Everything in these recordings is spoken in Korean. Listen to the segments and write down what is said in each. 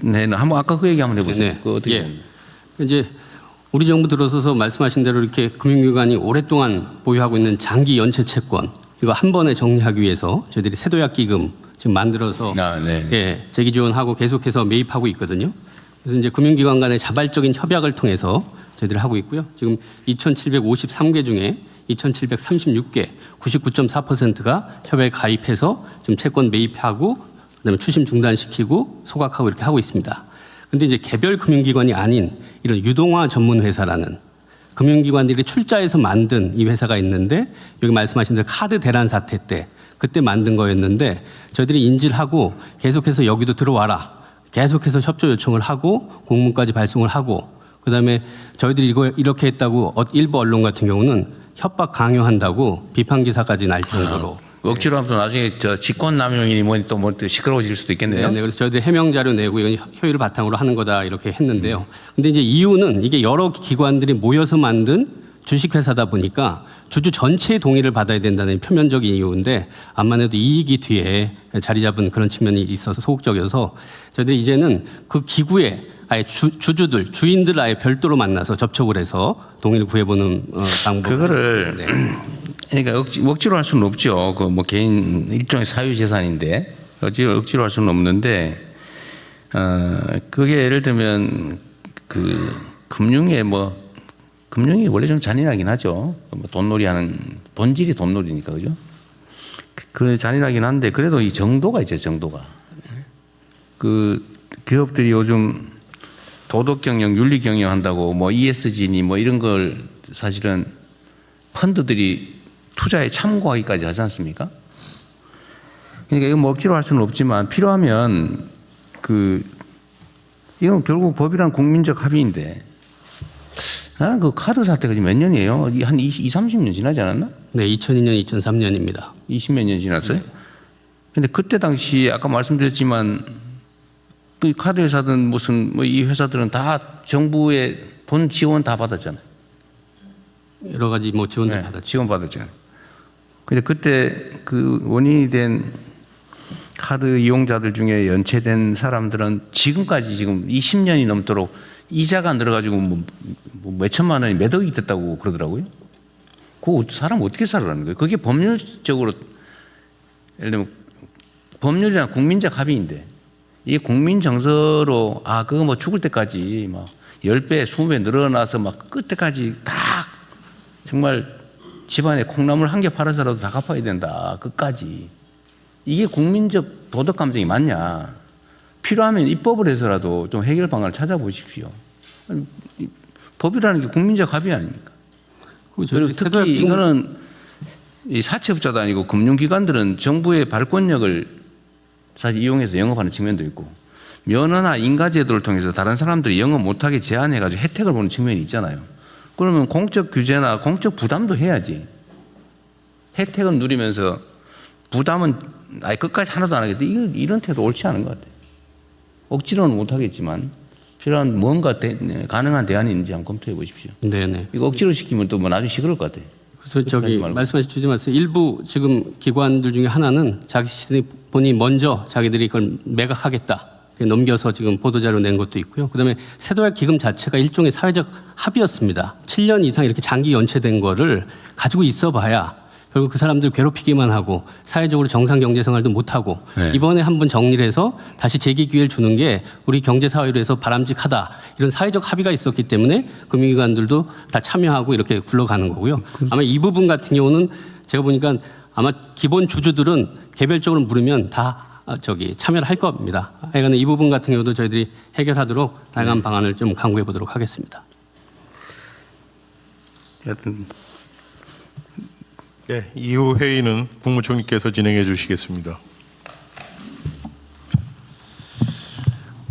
네, 한번 아까 그 얘기 한번 해보세요. 네. 그 어떻게? 예. 이제 우리 정부 들어서서 말씀하신 대로 이렇게 금융기관이 오랫동안 보유하고 있는 장기 연체 채권 이거 한 번에 정리하기 위해서 저희들이 세도약 기금 지금 만들어서 네. 예, 재기 지원하고 계속해서 매입하고 있거든요. 그래서 이제 금융기관 간의 자발적인 협약을 통해서 저희들이 하고 있고요. 지금 2,753개 중에 2,736개, 99.4%가 협약에 가입해서 지금 채권 매입하고 그다음에 추심 중단시키고 소각하고 이렇게 하고 있습니다. 근데 이제 개별 금융기관이 아닌 이런 유동화 전문 회사라는 금융기관들이 출자해서 만든 이 회사가 있는데 여기 말씀하신 대로 카드 대란 사태 때 그때 만든 거였는데 저희들이 인지를 하고 계속해서 여기도 들어와라. 계속해서 협조 요청을 하고 공문까지 발송을 하고 그다음에 저희들이 이거 이렇게 했다고 일부 언론 같은 경우는 협박 강요한다고 비판 기사까지 날 정도로 억지로 하면 또 나중에 저 직권남용이니 뭐니 또 시끄러워질 수도 있겠네요. 네, 그래서 저희들 해명 자료 내고 이건 효율을 바탕으로 하는 거다 이렇게 했는데요. 근데 이제 이유는 이게 여러 기관들이 모여서 만든 주식회사다 보니까 주주 전체의 동의를 받아야 된다는 표면적인 이유인데 암만 해도 이익이 뒤에 자리 잡은 그런 측면이 있어서 소극적이어서 저희들이 이제는 그 기구에 아예 주주들, 주인들 아예 별도로 만나서 접촉을 해서 동의를 구해보는 방법. 그거를 네. 그러니까 억지로 할 수는 없죠. 그 뭐 개인 일종의 사유재산인데 억지로 할 수는 없는데 그게 예를 들면 그 금융이 원래 좀 잔인하긴 하죠. 뭐 돈놀이하는 본질이 돈놀이니까 그죠. 그 잔인하긴 한데 그래도 이 정도가 있죠. 정도가 그 기업들이 요즘 도덕 경영, 윤리 경영 한다고 뭐 ESG니 뭐 이런 걸 사실은 펀드들이 투자에 참고하기까지 하지 않습니까? 그러니까 이거 뭐 억지로 할 수는 없지만 필요하면 이건 결국 법이란 국민적 합의인데 나는 그 카드 사태가 지금 몇 년이에요? 한 20, 30년 지나지 않았나? 네, 2002년, 2003년입니다. 20몇 년 지났어요? 근데 그때 당시 아까 말씀드렸지만 그 카드 회사든 무슨 뭐 이 회사들은 다 정부의 돈 지원 다 받았잖아요. 여러 가지 뭐 지원도 네, 받았죠. 지원 받았죠. 근데 그때 그 원인이 된 카드 이용자들 중에 연체된 사람들은 지금까지 지금 20년이 넘도록 이자가 늘어가지고 뭐 몇천만 원이 몇 억이 됐다고 그러더라고요. 그 사람 어떻게 살아라는 거예요? 그게 법률적으로 예를 들면 법률이나 국민적 합의인데 이게 국민 정서로 그거 뭐 죽을 때까지 막 10배, 20배 늘어나서 막 끝때까지 다 정말 집안에 콩나물 한 개 팔아서라도 다 갚아야 된다. 끝까지. 이게 국민적 도덕 감정이 맞냐. 필요하면 입법을 해서라도 좀 해결 방안을 찾아보십시오. 법이라는 게 국민적 합의 아닙니까? 그리고 특히 이거는 이 사채업자도 아니고 금융기관들은 정부의 발권력을 사실 이용해서 영업하는 측면도 있고 면허나 인가제도를 통해서 다른 사람들이 영업 못하게 제한해가지고 혜택을 보는 측면이 있잖아요. 그러면 공적 규제나 공적 부담도 해야지. 혜택은 누리면서 부담은 아예 끝까지 하나도 안 하겠다. 이런 태도 옳지 않은 것 같아요. 억지로는 못하겠지만 필요한 뭔가 가능한 대안이 있는지 한번 검토해 보십시오. 네네. 이거 억지로 시키면 또 뭐 나중에 시끄러울 것 같아요. 그래서 말씀하신 주제 말씀 일부 지금 기관들 중에 하나는 본인이 먼저 자기들이 그걸 매각하겠다. 넘겨서 지금 보도자료 낸 것도 있고요. 그다음에 세도약 기금 자체가 일종의 사회적 합의였습니다. 7년 이상 이렇게 장기 연체된 거를 가지고 있어봐야 결국 그 사람들 괴롭히기만 하고 사회적으로 정상 경제 생활도 못하고 네. 이번에 한번 정리를 해서 다시 재기 기회를 주는 게 우리 경제 사회로 해서 바람직하다. 이런 사회적 합의가 있었기 때문에 금융기관들도 다 참여하고 이렇게 굴러가는 거고요. 아마 이 부분 같은 경우는 제가 보니까 아마 기본 주주들은 개별적으로 물으면 다 참여를 할 겁니다. 하여간 이 부분 같은 경우도 저희들이 해결하도록 다양한 방안을 좀 강구해 보도록 하겠습니다. 하여튼 네, 이후 회의는 국무총리께서 진행해 주시겠습니다.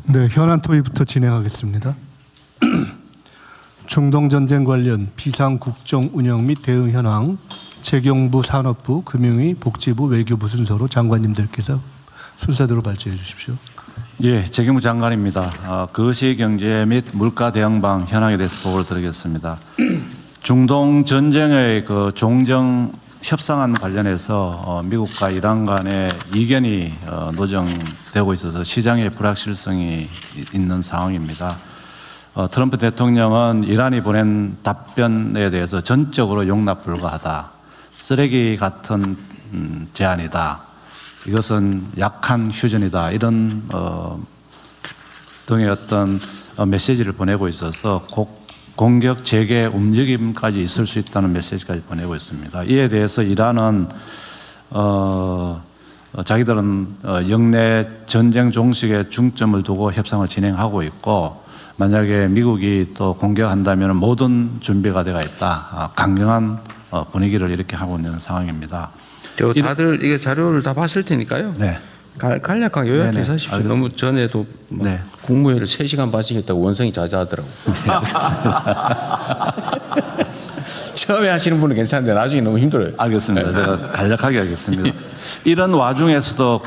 네, 현안 토의부터 진행하겠습니다. 중동전쟁 관련 비상국정 운영 및 대응 현황 재경부 산업부, 금융위, 복지부, 외교부 순서로 장관님들께서 순서대로 발제해 주십시오. 예, 재경부 장관입니다. 거시경제 및 물가 대응방 현황에 대해서 보고를 드리겠습니다. 중동 전쟁의 종전 협상안 관련해서 미국과 이란 간의 이견이 노정되고 있어서 시장에 불확실성이 있는 상황입니다. 트럼프 대통령은 이란이 보낸 답변에 대해서 전적으로 용납 불가하다. 쓰레기 같은 제안이다. 이것은 약한 휴전이다. 이런 등의 어떤 메시지를 보내고 있어서 공격 재개 움직임까지 있을 수 있다는 메시지까지 보내고 있습니다. 이에 대해서 이란은 자기들은 영내 전쟁 종식에 중점을 두고 협상을 진행하고 있고, 만약에 미국이 또 공격한다면 모든 준비가 되어 있다. 강경한 분위기를 이렇게 하고 있는 상황입니다. 다들 이게 자료를 다 봤을 테니까요. 네. 간략하게 요약해서 네네, 하십시오. 알겠습니다. 너무 전에도 막 네. 국무회의를 3시간 빠지겠다고 원성이 자자하더라고. 처음에 하시는 분은 괜찮은데 나중에 너무 힘들어요. 알겠습니다. 제가 간략하게 하겠습니다. 이런 와중에서도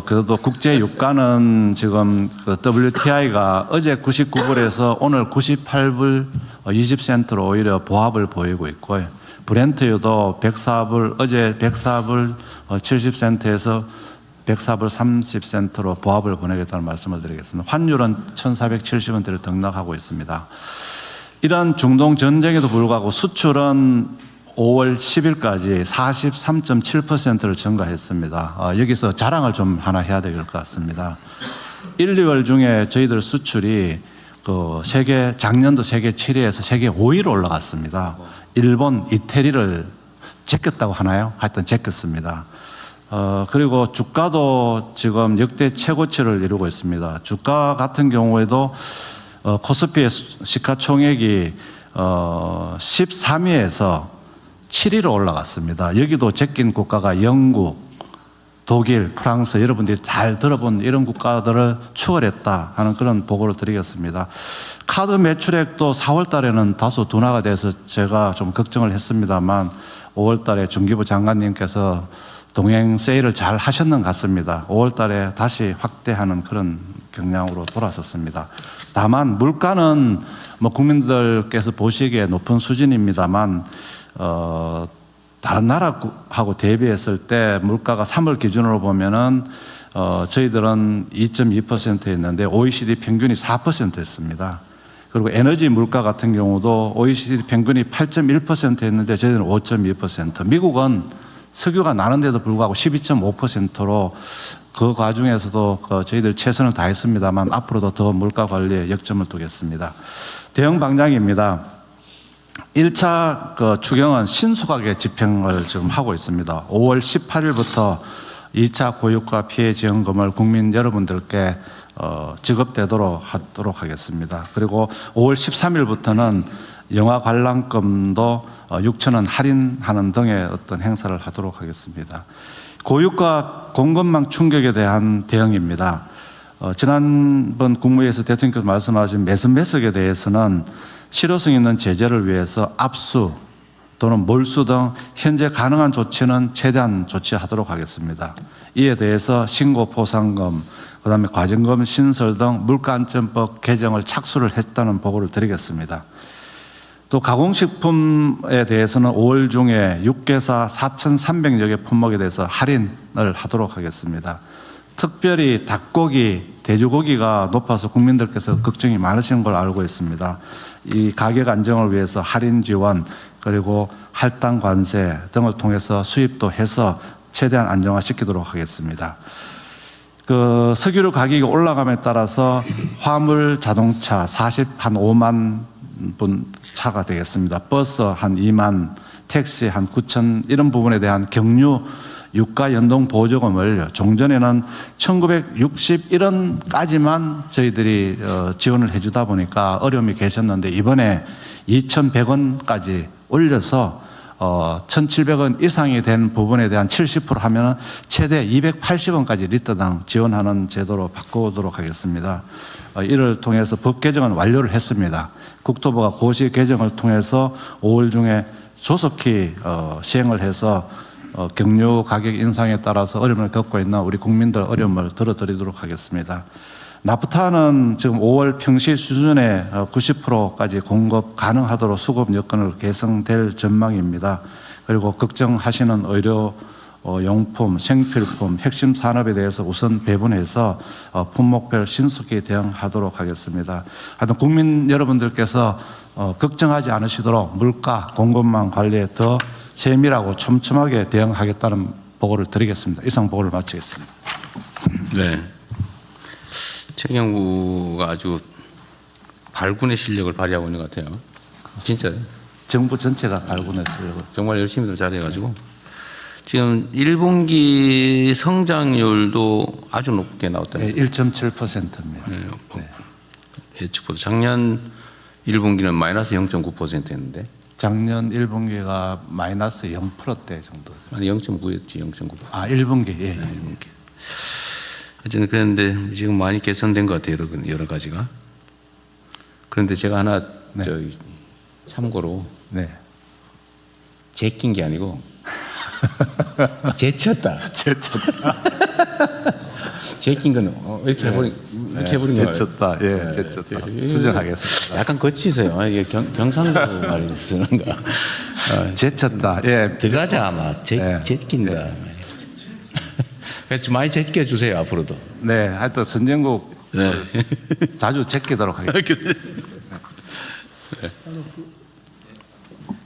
그래도 국제 유가는 지금 WTI가 어제 99불에서 오늘 98불 20센트로 오히려 보합을 보이고 있고요. 브렌트유도 104불, 어제 104불 70센트에서 104불 30센트로 보합을 보내겠다는 말씀을 드리겠습니다. 환율은 1,470원대를 등락하고 있습니다. 이런 중동 전쟁에도 불구하고 수출은 5월 10일까지 43.7%를 증가했습니다. 여기서 자랑을 좀 하나 해야 될 것 같습니다. 1, 2월 중에 저희들 수출이 작년도 세계 7위에서 세계 5위로 올라갔습니다. 일본, 이태리를 제꼈다고 하나요? 하여튼 제꼈습니다. 그리고 주가도 지금 역대 최고치를 이루고 있습니다. 주가 같은 경우에도 코스피의 시가총액이 13위에서 7위로 올라갔습니다. 여기도 제낀 국가가 영국, 독일, 프랑스, 여러분들이 잘 들어본 이런 국가들을 추월했다 하는 그런 보고를 드리겠습니다. 카드 매출액도 4월 달에는 다소 둔화가 돼서 제가 좀 걱정을 했습니다만 5월 달에 중기부 장관님께서 동행 세일을 잘 하셨는 것 같습니다. 5월 달에 다시 확대하는 그런 경향으로 돌아섰습니다. 다만 물가는 국민들께서 보시기에 높은 수준입니다만 다른 나라하고 대비했을 때 물가가 3월 기준으로 보면은 저희들은 2.2%였는데 OECD 평균이 4%였습니다. 그리고 에너지 물가 같은 경우도 OECD 평균이 8.1%였는데 저희들은 5.2%. 미국은 석유가 나는데도 불구하고 12.5%로 그 과정에서도 저희들 최선을 다했습니다만 앞으로도 더 물가 관리에 역점을 두겠습니다. 대응 방장입니다. 1차 추경은 신속하게 집행을 지금 하고 있습니다. 5월 18일부터 2차 고유가 피해 지원금을 국민 여러분들께 지급되도록 하도록 하겠습니다. 그리고 5월 13일부터는 영화 관람금도 6,000원 할인하는 등의 어떤 행사를 하도록 하겠습니다. 고유가 공급망 충격에 대한 대응입니다. 지난번 국무회의에서 대통령께서 말씀하신 매습매석에 대해서는 실효성 있는 제재를 위해서 압수 또는 몰수 등 현재 가능한 조치는 최대한 조치하도록 하겠습니다. 이에 대해서 신고 포상금, 그다음에 과징금 신설 등 물가안전법 개정을 착수를 했다는 보고를 드리겠습니다. 또 가공식품에 대해서는 5월 중에 육개사 4,300여 개 품목에 대해서 할인을 하도록 하겠습니다. 특별히 닭고기, 돼지고기가 높아서 국민들께서 걱정이 많으신 걸 알고 있습니다. 이 가격 안정을 위해서 할인 지원 그리고 할당 관세 등을 통해서 수입도 해서 최대한 안정화시키도록 하겠습니다. 석유류 가격이 올라감에 따라서 화물 자동차 5만 분 차가 되겠습니다. 버스 한 2만, 택시 한 9천 이런 부분에 대한 경유 유가 연동 보조금을 종전에는 1961원까지만 저희들이 지원을 해주다 보니까 어려움이 계셨는데 이번에 2,100원까지 올려서 1,700원 이상이 된 부분에 대한 70% 하면 최대 280원까지 리터당 지원하는 제도로 바꾸도록 하겠습니다. 이를 통해서 법 개정은 완료를 했습니다. 국토부가 고시 개정을 통해서 5월 중에 조속히 시행을 해서 경유 가격 인상에 따라서 어려움을 겪고 있는 우리 국민들 어려움을 덜어드리도록 하겠습니다. 나프타는 지금 5월 평시 수준의 90%까지 공급 가능하도록 수급 여건을 개선될 전망입니다. 그리고 걱정하시는 의료 용품, 생필품, 핵심 산업에 대해서 우선 배분해서 품목별 신속히 대응하도록 하겠습니다. 하여튼 국민 여러분들께서 걱정하지 않으시도록 물가 공급망 관리에 더 세밀하고 촘촘하게 대응하겠다는 보고를 드리겠습니다. 이상 보고를 마치겠습니다. 네. 최경부가 아주 발군의 실력을 발휘하고 있는 것 같아요. 진짜 정부 전체가 발군했어요. 정말 열심히들 잘해가지고 지금 1분기 성장률도 아주 높게 나왔다. 네, 1.7%입니다. 네. 예측보다 작년 1분기는 마이너스 0.9%였는데 작년 1분기가 마이너스 0%대 정도. 아니 0.9였지 0.9%. 아, 1분기. 예. 1분기. 어쨌든 그랬는데 지금 많이 개선된 것 같아요. 여러 가지가. 그런데 제가 하나 네. 저기 참고로 네. 제낀 게 아니고 제쳤다. 제낀 거는 이렇게 해버린 거예요. 제쳤다. 예, 제쳤다. 수정하겠습니다. 약간 거치세요. 이게 경상도 말이 쓰는 거. 제쳤다. 예. 들어가자 아마 제낀다. 그래서 많이 제껴 주세요 앞으로도. 네, 하여튼 선진국 네. 자주 제끼도록 하겠습니다.